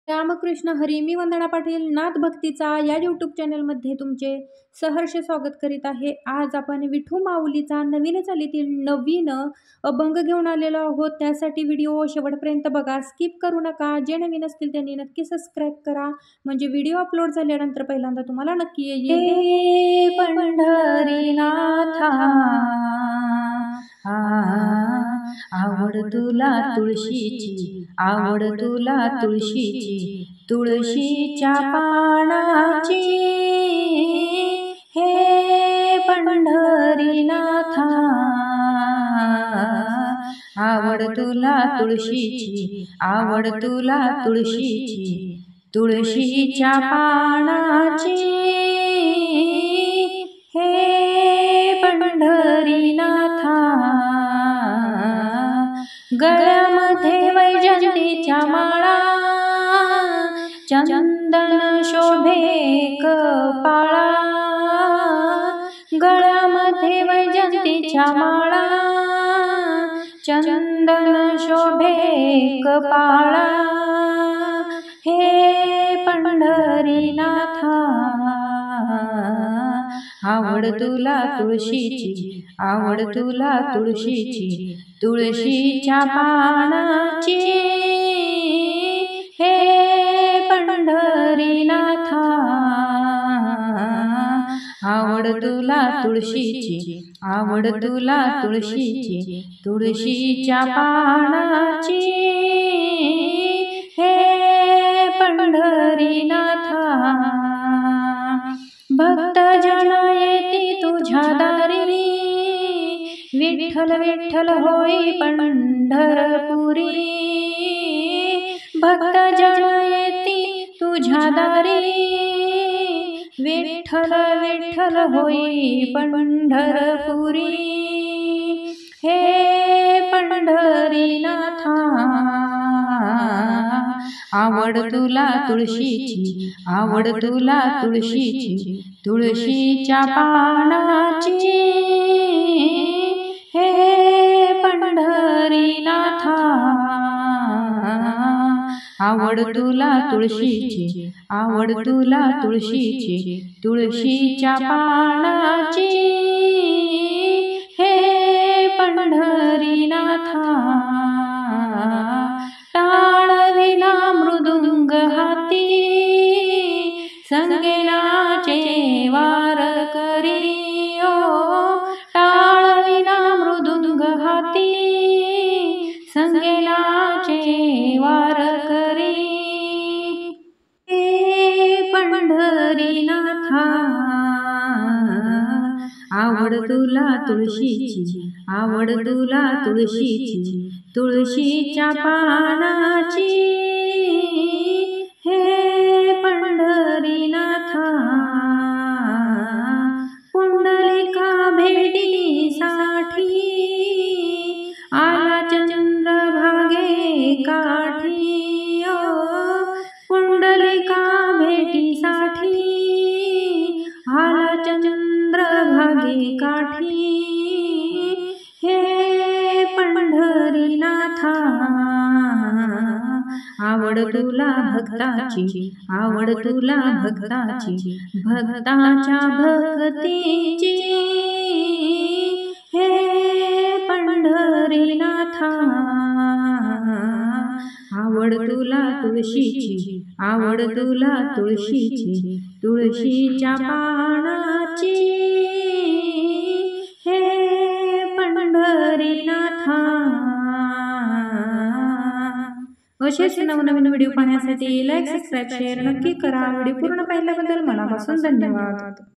रामकृष्ण हरी. मी वंदना पाटील नाथ भक्तीचा या यूट्यूब चॅनलमध्ये तुमचे सहर्ष स्वागत करीत आहे. आज आपण विठू माऊलीचा नवीन चालीतील नवीन अभंग घेऊन आलेलो आहोत. त्यासाठी व्हिडिओ शेवटपर्यंत बघा, स्किप करू नका. जे नवीन असतील त्यांनी नक्की सबस्क्राईब करा, म्हणजे व्हिडिओ अपलोड झाल्यानंतर पहिल्यांदा तुम्हाला नक्की येईल. हे पंढरीनाथा आवड तुला तुळशीची, आवड तुला तुळशीची, तुळशीच्या पानाची. हे पंढरीनाथा आवड तुला तुळशीची, आवड तुला तुळशीची, तुळशीच्या पानाची. हे पंढरीनाथा गळ्यामध्ये वैजंतीच्या माळा, चंदन शोभे कपाळा. गळ्यामध्ये वैजंतीच्या माळा, चंदन शोभे कपाळा. हे पंढरीनाथा आवड तुला तुळशीची, आवड तुला तुळशीची, तुळशीच्या पानाची. हे पंढरीनाथा आवड तुला तुळशीची, आवड तुला तुळशीची, तुळशीच्या पानाची. हे पंढरीनाथा भक्त जन येती तुझ्या दारी, विठ्ठल विठ्ठल होई पंढरपुरी. भक्त जन येती तुझ्या दारी, विठ्ठल विठ्ठल होई पंढरपुरी. हे पंढरीनाथा आवड तुला तुळशीची, आवड तुला तुळशीची, तुळशीच्या पानाची. हे पंढरीनाथा आवड तुला तुळशीची, आवड तुला तुळशीची, तुळशीच्या पानाची. हे पंढरीनाथा टाळविना मृदुंग हाती, संगेनाचे वार करी. टाळविना मृदुंग हाती, संगेनाचे वार करी. हे पंढरीनाथा आवड तुला तुळशीची, आवड तुला तुळशीची, तुळशीच्या पानाची. हे पंढरीनाथा पुंडलिका भेटीसाठी आला चंद्रभागे काठी. पुंडलिका भेटीसाठी आला चंद्रभागे काठी. हे पंढरीनाथा आवड तुला भक्ताची, आवड तुला भक्ताची, भक्ताच्या भक्तीची. हे पंढरीनाथा आवड तुला तुळशीची, आवड तुला तुळशीची, तुळशीच्या पानाची. हे पंढरीनाथा असेच नवनवीन व्हिडिओ पाहण्यासाठी लाईक, सबस्क्राईब, शेअर नक्की करा. व्हिडिओ पूर्ण पाहिल्याबद्दल मनापासून धन्यवाद.